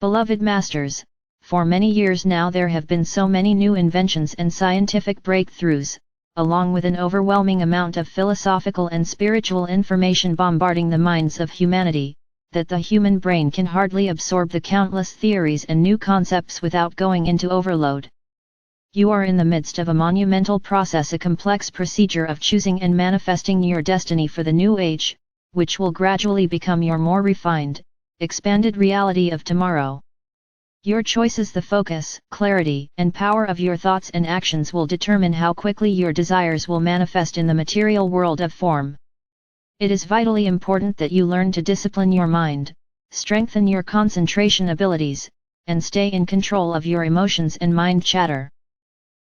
Beloved Masters, for many years now there have been so many new inventions and scientific breakthroughs, along with an overwhelming amount of philosophical and spiritual information bombarding the minds of humanity, that the human brain can hardly absorb the countless theories and new concepts without going into overload. You are in the midst of a monumental process, a complex procedure of choosing and manifesting your destiny for the new age, which will gradually become your more refined, expanded reality of tomorrow. Your choices, the focus, clarity, and power of your thoughts and actions will determine how quickly your desires will manifest in the material world of form. It is vitally important that you learn to discipline your mind, strengthen your concentration abilities, and stay in control of your emotions and mind chatter.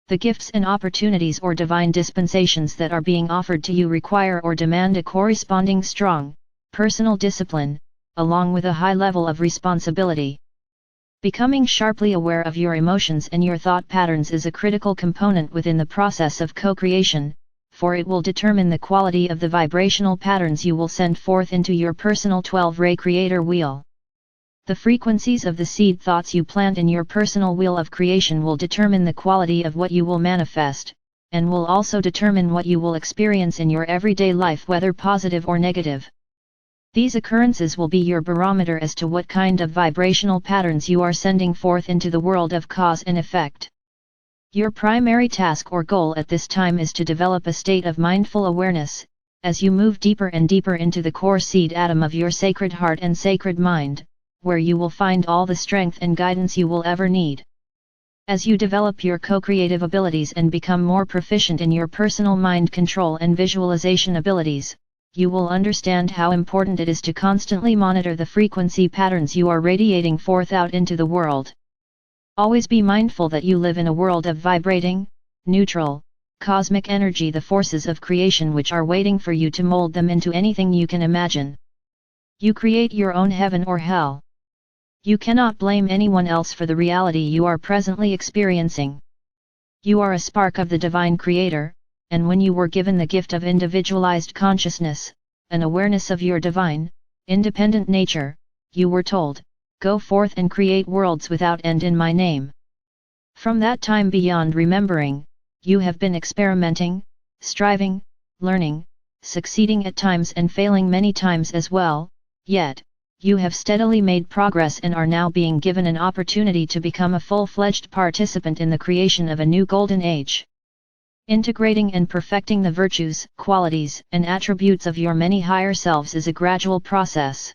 The gifts and opportunities or divine dispensations that are being offered to you require or demand a corresponding strong, personal discipline, along with a high level of responsibility. Becoming sharply aware of your emotions and your thought patterns is a critical component within the process of co-creation, for it will determine the quality of the vibrational patterns you will send forth into your personal 12-ray creator wheel. The frequencies of the seed thoughts you plant in your personal wheel of creation will determine the quality of what you will manifest, and will also determine what you will experience in your everyday life, whether positive or negative. These occurrences will be your barometer as to what kind of vibrational patterns you are sending forth into the world of cause and effect. Your primary task or goal at this time is to develop a state of mindful awareness, as you move deeper and deeper into the core seed atom of your sacred heart and sacred mind, where you will find all the strength and guidance you will ever need. As you develop your co-creative abilities and become more proficient in your personal mind control and visualization abilities, you will understand how important it is to constantly monitor the frequency patterns you are radiating forth out into the world. Always be mindful that you live in a world of vibrating, neutral, cosmic energy, the forces of creation which are waiting for you to mold them into anything you can imagine. You create your own heaven or hell. You cannot blame anyone else for the reality you are presently experiencing. You are a spark of the divine creator, and when you were given the gift of individualized consciousness, an awareness of your divine, independent nature, you were told, "Go forth and create worlds without end in my name." From that time beyond remembering, you have been experimenting, striving, learning, succeeding at times and failing many times as well, yet, you have steadily made progress and are now being given an opportunity to become a full-fledged participant in the creation of a new golden age. Integrating and perfecting the virtues, qualities, and attributes of your many higher selves is a gradual process.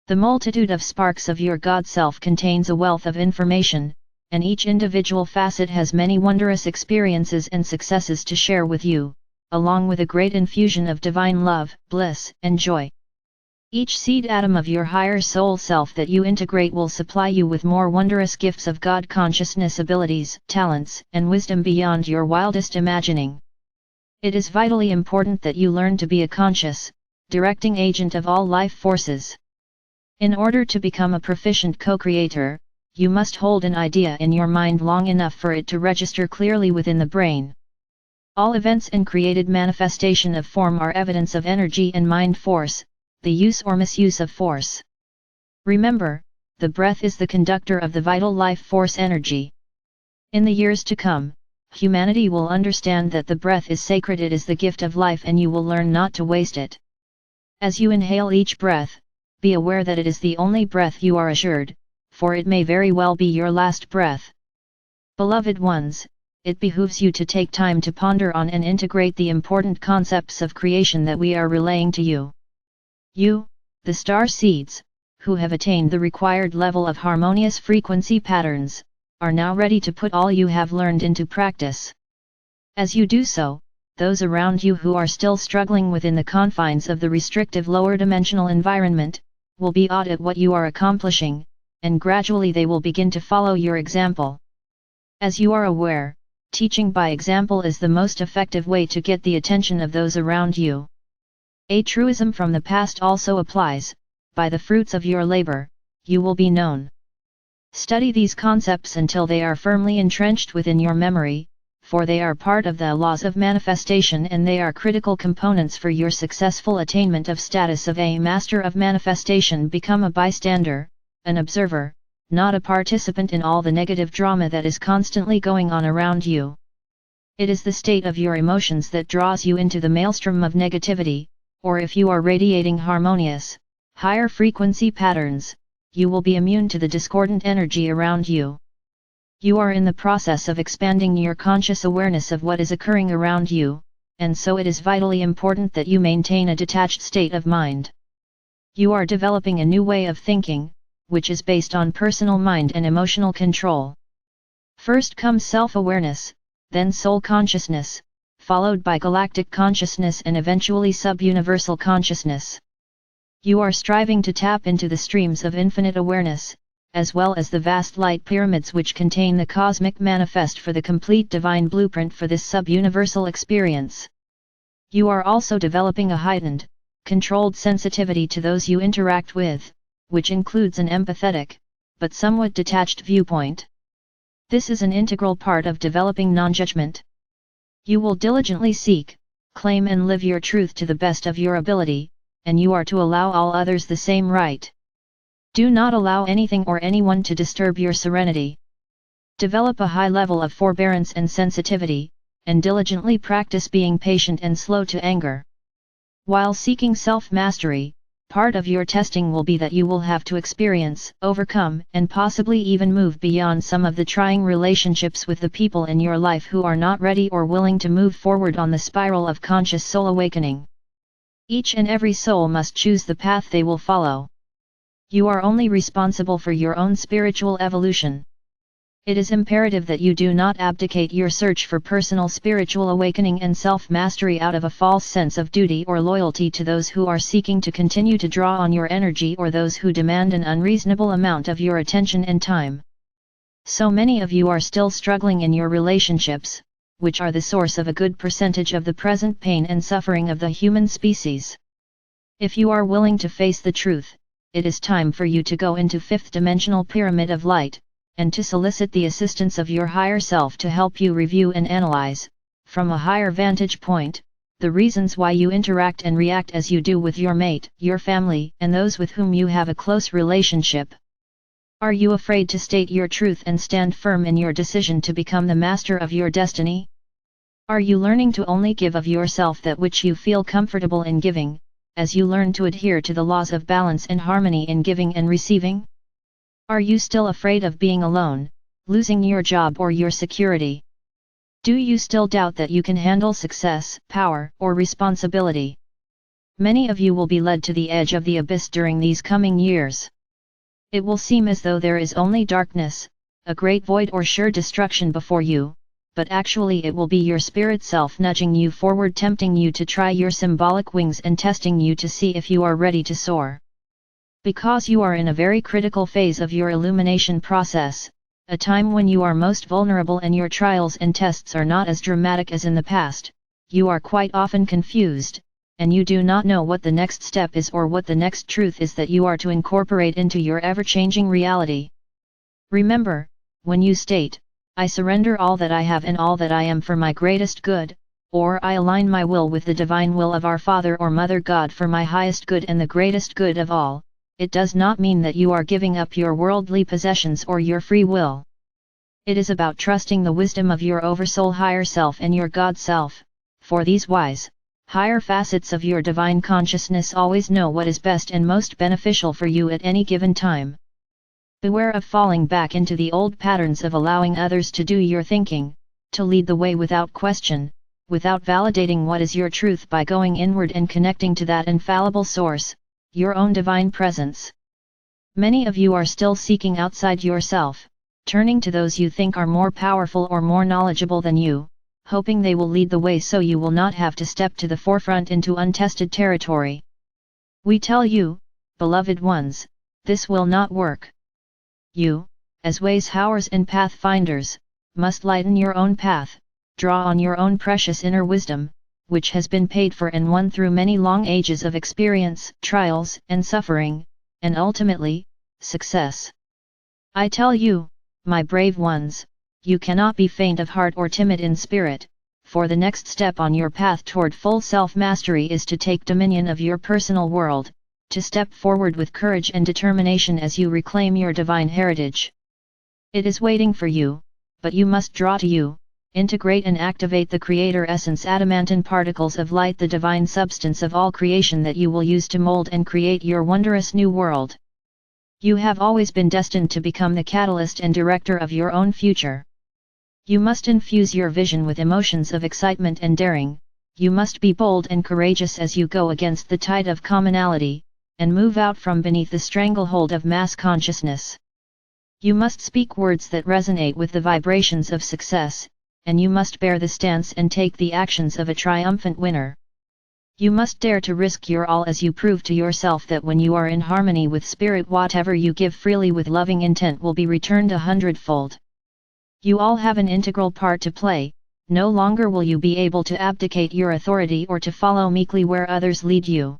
The multitude of sparks of your God Self contains a wealth of information, and each individual facet has many wondrous experiences and successes to share with you, along with a great infusion of divine love, bliss, and joy. Each seed atom of your higher soul self that you integrate will supply you with more wondrous gifts of God consciousness abilities, talents, and wisdom beyond your wildest imagining. It is vitally important that you learn to be a conscious, directing agent of all life forces. In order to become a proficient co-creator, you must hold an idea in your mind long enough for it to register clearly within the brain. All events and created manifestation of form are evidence of energy and mind force, the use or misuse of force. Remember, the breath is the conductor of the vital life force energy. In the years to come, humanity will understand that the breath is sacred, it is the gift of life, and you will learn not to waste it. As you inhale each breath, be aware that it is the only breath you are assured, for it may very well be your last breath. Beloved ones, it behooves you to take time to ponder on and integrate the important concepts of creation that we are relaying to you. You, the star seeds, who have attained the required level of harmonious frequency patterns, are now ready to put all you have learned into practice. As you do so, those around you who are still struggling within the confines of the restrictive lower dimensional environment, will be awed at what you are accomplishing, and gradually they will begin to follow your example. As you are aware, teaching by example is the most effective way to get the attention of those around you. A truism from the past also applies: by the fruits of your labor, you will be known. Study these concepts until they are firmly entrenched within your memory, for they are part of the laws of manifestation and they are critical components for your successful attainment of status of a master of manifestation. Become a bystander, an observer, not a participant in all the negative drama that is constantly going on around you. It is the state of your emotions that draws you into the maelstrom of negativity, or if you are radiating harmonious, higher frequency patterns, you will be immune to the discordant energy around you. You are in the process of expanding your conscious awareness of what is occurring around you, and so it is vitally important that you maintain a detached state of mind. You are developing a new way of thinking, which is based on personal mind and emotional control. First comes self-awareness, then soul consciousness, followed by galactic consciousness and eventually sub-universal consciousness. You are striving to tap into the streams of infinite awareness, as well as the vast light pyramids which contain the cosmic manifest for the complete divine blueprint for this sub-universal experience. You are also developing a heightened, controlled sensitivity to those you interact with, which includes an empathetic, but somewhat detached viewpoint. This is an integral part of developing non-judgment. You will diligently seek, claim and live your truth to the best of your ability, and you are to allow all others the same right. Do not allow anything or anyone to disturb your serenity. Develop a high level of forbearance and sensitivity, and diligently practice being patient and slow to anger. While seeking self-mastery, part of your testing will be that you will have to experience, overcome, and possibly even move beyond some of the trying relationships with the people in your life who are not ready or willing to move forward on the spiral of conscious soul awakening. Each and every soul must choose the path they will follow. You are only responsible for your own spiritual evolution. It is imperative that you do not abdicate your search for personal spiritual awakening and self-mastery out of a false sense of duty or loyalty to those who are seeking to continue to draw on your energy or those who demand an unreasonable amount of your attention and time. So many of you are still struggling in your relationships, which are the source of a good percentage of the present pain and suffering of the human species. If you are willing to face the truth, it is time for you to go into fifth-dimensional pyramid of light, and to solicit the assistance of your higher self to help you review and analyze, from a higher vantage point, the reasons why you interact and react as you do with your mate, your family, and those with whom you have a close relationship. Are you afraid to state your truth and stand firm in your decision to become the master of your destiny? Are you learning to only give of yourself that which you feel comfortable in giving, as you learn to adhere to the laws of balance and harmony in giving and receiving? Are you still afraid of being alone, losing your job or your security? Do you still doubt that you can handle success, power, or responsibility? Many of you will be led to the edge of the abyss during these coming years. It will seem as though there is only darkness, a great void or sure destruction before you, but actually it will be your spirit self nudging you forward, tempting you to try your symbolic wings and testing you to see if you are ready to soar. Because you are in a very critical phase of your illumination process, a time when you are most vulnerable and your trials and tests are not as dramatic as in the past, you are quite often confused, and you do not know what the next step is or what the next truth is that you are to incorporate into your ever-changing reality. Remember, when you state, "I surrender all that I have and all that I am for my greatest good," or "I align my will with the divine will of our Father or Mother God for my highest good and the greatest good of all," it does not mean that you are giving up your worldly possessions or your free will. It is about trusting the wisdom of your oversoul higher self and your God self, for these wise, higher facets of your divine consciousness always know what is best and most beneficial for you at any given time. Beware of falling back into the old patterns of allowing others to do your thinking, to lead the way without question, without validating what is your truth by going inward and connecting to that infallible source, your own divine presence. Many of you are still seeking outside yourself, turning to those you think are more powerful or more knowledgeable than you, hoping they will lead the way so you will not have to step to the forefront into untested territory. We tell you, beloved ones, this will not work. You, as ways howers and pathfinders, must lighten your own path, draw on your own precious inner wisdom, which has been paid for and won through many long ages of experience, trials, and suffering, and ultimately, success. I tell you, my brave ones, you cannot be faint of heart or timid in spirit, for the next step on your path toward full self-mastery is to take dominion of your personal world, to step forward with courage and determination as you reclaim your divine heritage. It is waiting for you, but you must draw to you, integrate and activate the Creator Essence adamantine particles of light, the divine substance of all creation that you will use to mold and create your wondrous new world. You have always been destined to become the catalyst and director of your own future. You must infuse your vision with emotions of excitement and daring. You must be bold and courageous as you go against the tide of commonality, and move out from beneath the stranglehold of mass consciousness. You must speak words that resonate with the vibrations of success, and you must bear the stance and take the actions of a triumphant winner. You must dare to risk your all as you prove to yourself that when you are in harmony with Spirit, whatever you give freely with loving intent will be returned 100-fold. You all have an integral part to play. No longer will you be able to abdicate your authority or to follow meekly where others lead you.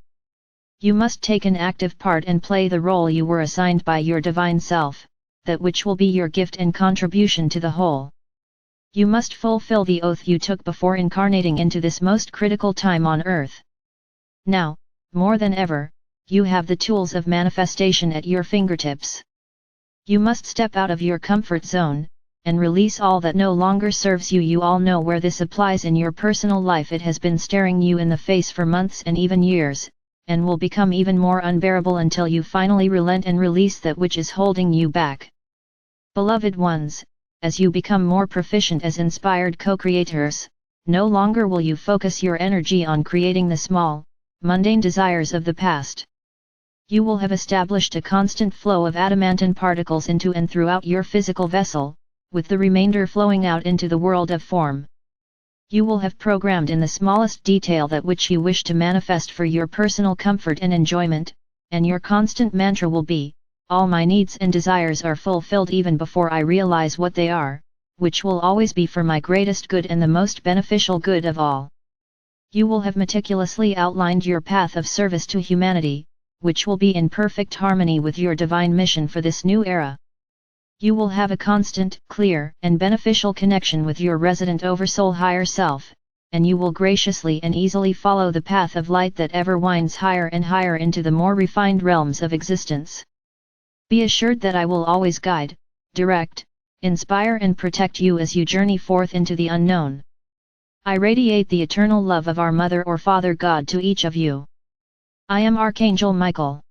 You must take an active part and play the role you were assigned by your divine self, that which will be your gift and contribution to the whole. You must fulfill the oath you took before incarnating into this most critical time on earth. Now, more than ever, you have the tools of manifestation at your fingertips. You must step out of your comfort zone, and release all that no longer serves you. You all know where this applies in your personal life. It has been staring you in the face for months and even years, and will become even more unbearable until you finally relent and release that which is holding you back. Beloved ones, as you become more proficient as inspired co-creators, no longer will you focus your energy on creating the small, mundane desires of the past. You will have established a constant flow of adamantine particles into and throughout your physical vessel, with the remainder flowing out into the world of form. You will have programmed in the smallest detail that which you wish to manifest for your personal comfort and enjoyment, and your constant mantra will be, all my needs and desires are fulfilled even before I realize what they are, which will always be for my greatest good and the most beneficial good of all. You will have meticulously outlined your path of service to humanity, which will be in perfect harmony with your divine mission for this new era. You will have a constant, clear, and beneficial connection with your resident oversoul higher self, and you will graciously and easily follow the path of light that ever winds higher and higher into the more refined realms of existence. Be assured that I will always guide, direct, inspire and protect you as you journey forth into the unknown. I radiate the eternal love of our Mother or Father God to each of you. I am Archangel Michael.